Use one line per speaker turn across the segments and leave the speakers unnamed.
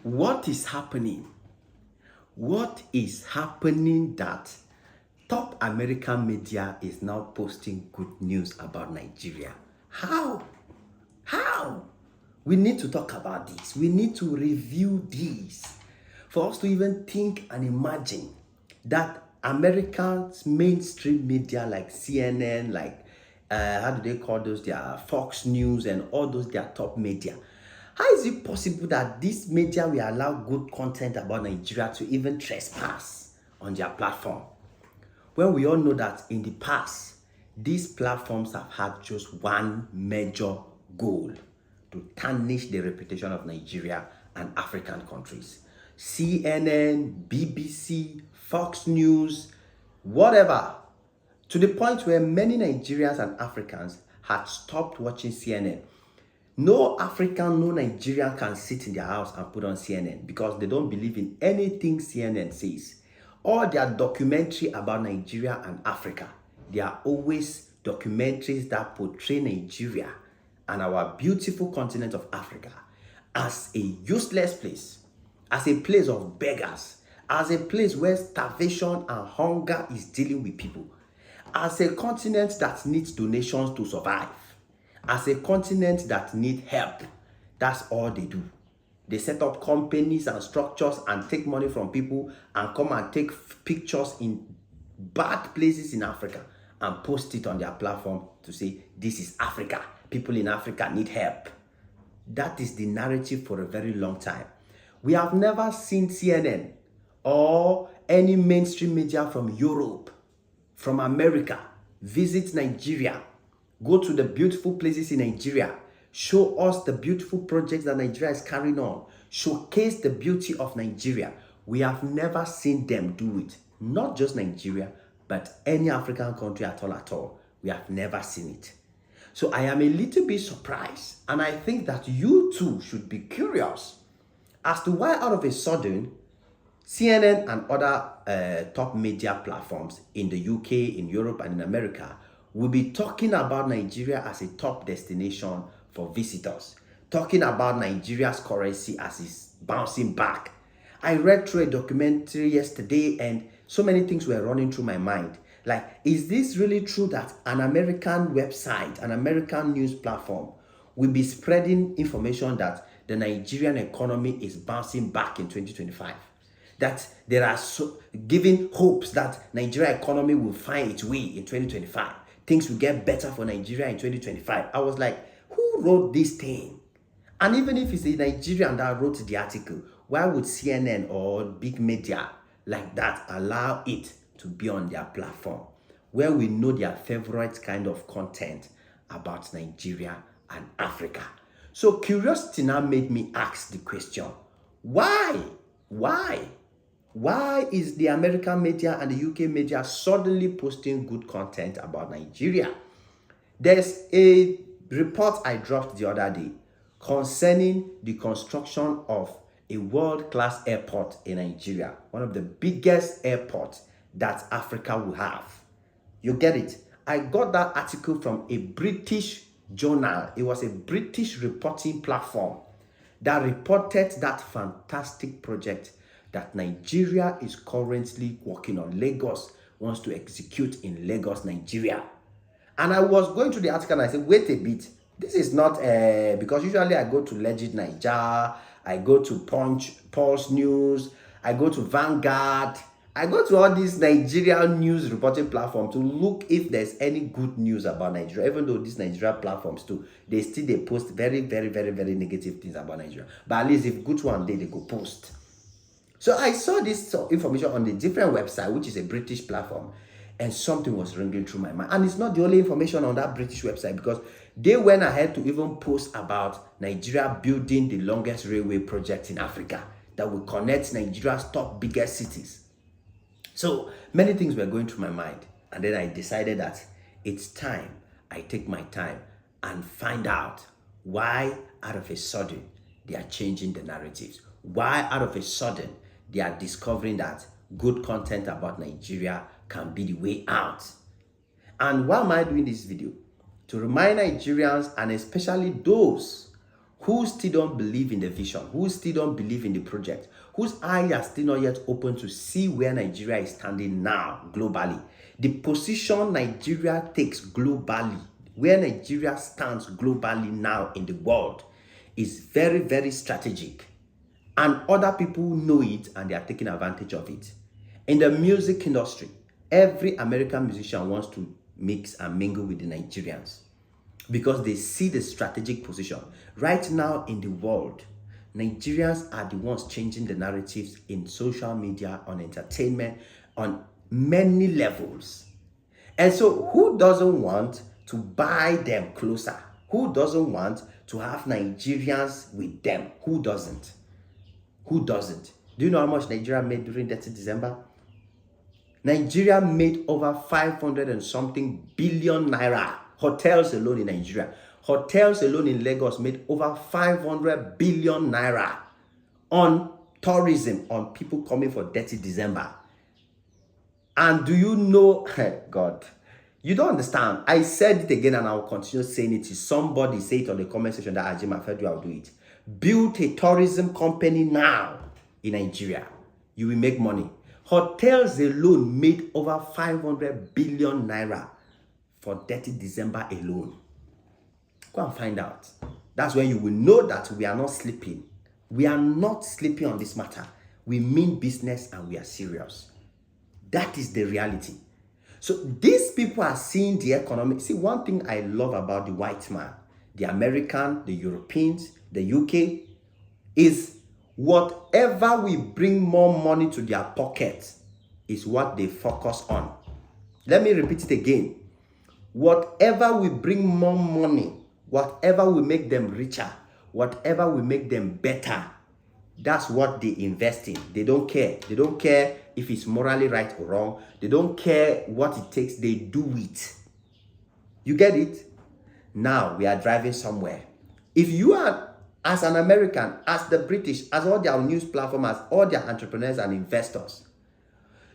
What is happening? What is happening that top American media is now posting good news about Nigeria? How? How? We need to talk about this. We need to review this for us to even think and imagine that America's mainstream media like CNN, like how do they call those? Their Fox News and all those their top media. How is it possible that this media will allow good content about Nigeria to even trespass on their platform? Well, we all know that in the past, these platforms have had just one major goal: to tarnish the reputation of Nigeria and African countries. CNN, BBC, Fox News, whatever. To the point where many Nigerians and Africans had stopped watching CNN. No African, no Nigerian can sit in their house and put on CNN because they don't believe in anything CNN says. All their documentary about Nigeria and Africa, they are always documentaries that portray Nigeria and our beautiful continent of Africa as a useless place, as a place of beggars, as a place where starvation and hunger is dealing with people, as a continent that needs donations to survive, as a continent that needs help. That's all they do. They set up companies and structures and take money from people and come and take pictures in bad places in Africa and post it on their platform to say, this is Africa. People in Africa need help. That is the narrative for a very long time. We have never seen CNN or any mainstream media from Europe, from America, visit Nigeria, go to the beautiful places in Nigeria, show us the beautiful projects that Nigeria is carrying on, showcase the beauty of Nigeria. We have never seen them do it. Not just Nigeria, but any African country at all. We have never seen it. So I am a little bit surprised, and I think that you too should be curious as to why out of a sudden CNN and other top media platforms in the UK, in Europe, and in America will be talking about Nigeria as a top destination for visitors, talking about Nigeria's currency as it's bouncing back. I read through a documentary yesterday and so many things were running through my mind. Like, is this really true that an American website, an American news platform will be spreading information that the Nigerian economy is bouncing back in 2025? That there are giving hopes that Nigeria economy will find its way in 2025. Things will get better for Nigeria in 2025. I was like, who wrote this thing? And even if it's a Nigerian that wrote the article, why would CNN or big media like that allow it to be on their platform where we know their favorite kind of content about Nigeria and Africa? So curiosity now made me ask the question, why? Why is the American media and the UK media suddenly posting good content about Nigeria? There's a report I dropped the other day concerning the construction of a world-class airport in Nigeria, one of the biggest airports that Africa will have. You get it? I got that article from a British journal. It was a British reporting platform that reported that fantastic project that Nigeria is currently working on. Lagos wants to execute in Lagos, Nigeria. And I was going through the article and I said, wait a bit. This is not, because usually I go to Legit Niger, I go to Punch, Pulse News, I go to Vanguard, I go to all these Nigerian news reporting platforms to look if there's any good news about Nigeria. Even though these Nigeria platforms too, they post very, very, very, very negative things about Nigeria. But at least if good one day, they go post. So I saw this information on the different website, which is a British platform, and something was ringing through my mind. And it's not the only information on that British website, because they went ahead to even post about Nigeria building the longest railway project in Africa that will connect Nigeria's top biggest cities. So many things were going through my mind. And then I decided that it's time I take my time and find out why out of a sudden they are changing the narratives. Why out of a sudden they are discovering that good content about Nigeria can be the way out. And why am I doing this video? To remind Nigerians, and especially those who still don't believe in the vision, who still don't believe in the project, whose eyes are still not yet open to see where Nigeria is standing now globally. The position Nigeria takes globally, where Nigeria stands globally now in the world, is very, very strategic. And other people know it and they are taking advantage of it. In the music industry, every American musician wants to mix and mingle with the Nigerians because they see the strategic position. Right now in the world, Nigerians are the ones changing the narratives in social media, on entertainment, on many levels. And so who doesn't want to buy them closer? Who doesn't want to have Nigerians with them? Who doesn't? Who doesn't? Do you know how much Nigeria made during that December? Nigeria made over 500 and something billion naira. Hotels alone in Nigeria. Hotels alone in Lagos made over 500 billion naira on tourism, on people coming for dirty December. And do you know, God, you don't understand. I said it again and I will continue saying it. Somebody say it on the comment section that Ajima Fedu, I'll do it. Build a tourism company now in Nigeria. You will make money. Hotels alone made over 500 billion naira for dirty December alone. Go and find out. That's when you will know that we are not sleeping. We are not sleeping on this matter. We mean business and we are serious. That is the reality. So these people are seeing the economic. See, one thing I love about the white man, the American, the Europeans, the UK, is whatever we bring more money to their pockets is what they focus on. Let me repeat it again. Whatever we bring more money, whatever will make them richer, whatever will make them better, that's what they invest in. They don't care. They don't care if it's morally right or wrong. They don't care what it takes. They do it. You get it? Now we are driving somewhere. If you are, as an American, as the British, as all their news platforms, all their entrepreneurs and investors,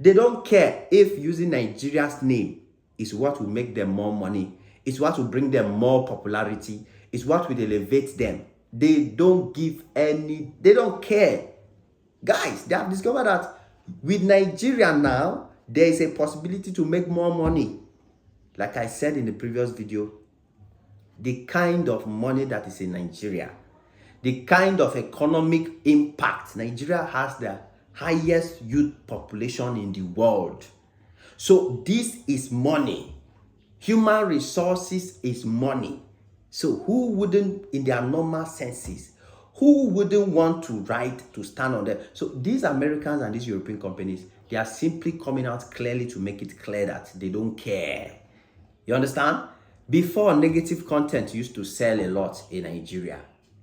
they don't care if using Nigeria's name is what will make them more money, is what will bring them more popularity, is what will elevate them. They don't give any, they don't care. Guys, they have discovered that with Nigeria now, there is a possibility to make more money. Like I said in the previous video, the kind of money that is in Nigeria, the kind of economic impact, Nigeria has the highest youth population in the world. So this is money. Human resources is money. So who wouldn't, in their normal senses, who wouldn't want to write, to stand on them? So these Americans and these European companies, they are simply coming out clearly to make it clear that they don't care. You understand? Before, negative content used to sell a lot in Nigeria.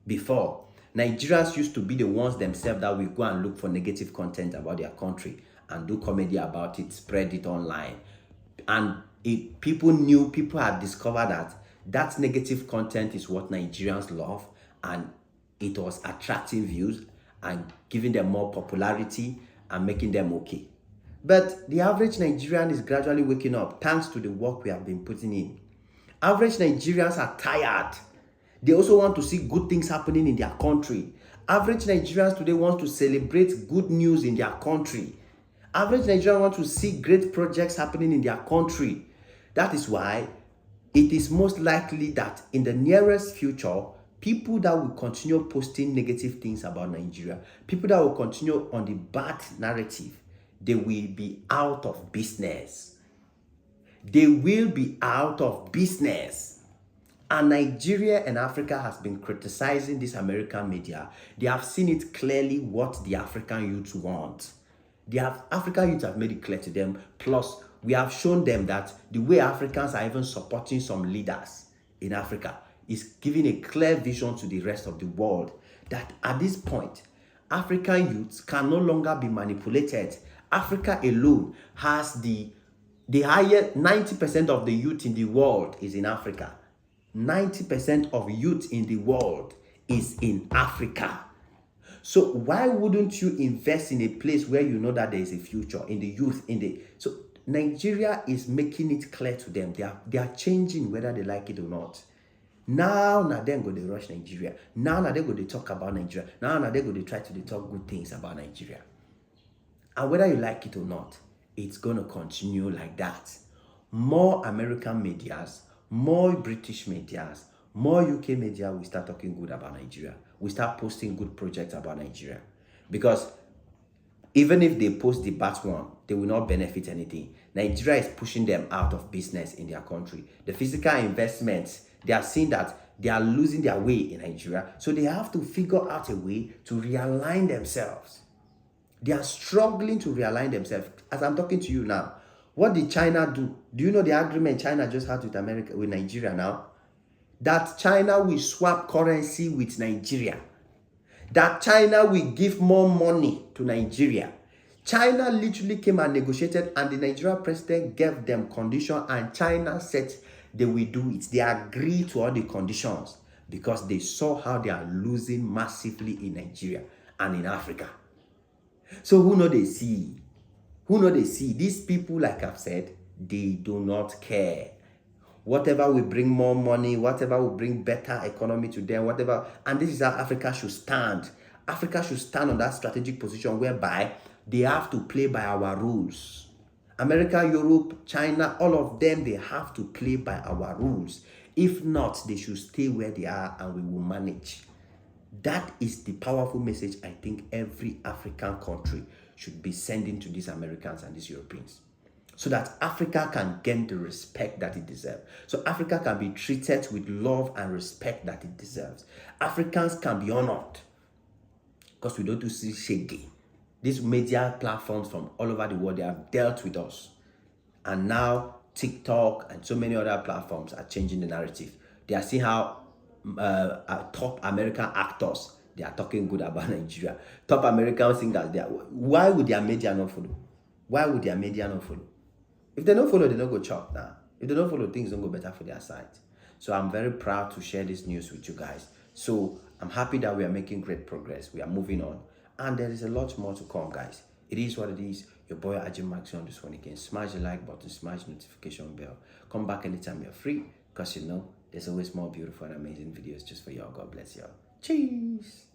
Before, Nigerians used to be the ones themselves that will go and look for negative content about their country and do comedy about it, spread it online. And people knew, people had discovered that negative content is what Nigerians love, and it was attracting views and giving them more popularity and making them okay. But the average Nigerian is gradually waking up thanks to the work we have been putting in. Average Nigerians are tired. They also want to see good things happening in their country. Average Nigerians today want to celebrate good news in their country. Average Nigerians want to see great projects happening in their country. That is why it is most likely that in the nearest future, people that will continue posting negative things about Nigeria, people that will continue on the bad narrative, they will be out of business. They will be out of business. And Nigeria and Africa has been criticizing this American media. They have seen it clearly what the African youth want. African youth have made it clear to them. Plus, we have shown them that the way Africans are even supporting some leaders in Africa is giving a clear vision to the rest of the world that at this point, African youths can no longer be manipulated. Africa alone has the higher 90% of the youth in the world is in Africa. 90% of youth in the world is in Africa. So why wouldn't you invest in a place where you know that there is a future in the youth? So Nigeria is making it clear to them. They are changing whether they like it or not. Now then go they rush Nigeria. Now they go they talk about Nigeria. Now they go they try to they talk good things about Nigeria. And whether you like it or not, it's gonna continue like that. More American medias, more British medias, more UK media will start talking good about Nigeria. We start posting good projects about Nigeria. Because even if they post the bad one, they will not benefit anything. Nigeria is pushing them out of business in their country. The physical investments, they are seeing that they are losing their way in Nigeria. So they have to figure out a way to realign themselves. They are struggling to realign themselves. As I'm talking to you now, what did China do? Do you know the agreement China just had with America, with Nigeria now? That China will swap currency with Nigeria. That China will give more money to Nigeria. China literally came and negotiated, and the Nigerian president gave them condition, and China said they will do it. They agreed to all the conditions because they saw how they are losing massively in Nigeria and in Africa. So who know they see? Who know they see? These people, like I've said, they do not care. Whatever will bring more money, whatever will bring better economy to them, whatever. And this is how Africa should stand. Africa should stand on that strategic position whereby they have to play by our rules. America, Europe, China, all of them, they have to play by our rules. If not, they should stay where they are and we will manage. That is the powerful message I think every African country should be sending to these Americans and these Europeans, so that Africa can gain the respect that it deserves. So Africa can be treated with love and respect that it deserves. Africans can be honored because we don't do shaggy. These media platforms from all over the world, they have dealt with us. And now TikTok and so many other platforms are changing the narrative. They are seeing how top American actors, they are talking good about Nigeria. Top American singers, why would their media not follow? Why would their media not follow? If they don't follow, they don't go chop now. If they don't follow, things don't go better for their side. So I'm very proud to share this news with you guys. So I'm happy that we are making great progress. We are moving on. And there is a lot more to come, guys. It is what it is. Your boy Ajim Maxi on this one again. Smash the like button, smash the notification bell. Come back anytime you're free, because you know there's always more beautiful and amazing videos just for y'all. God bless y'all. Cheers.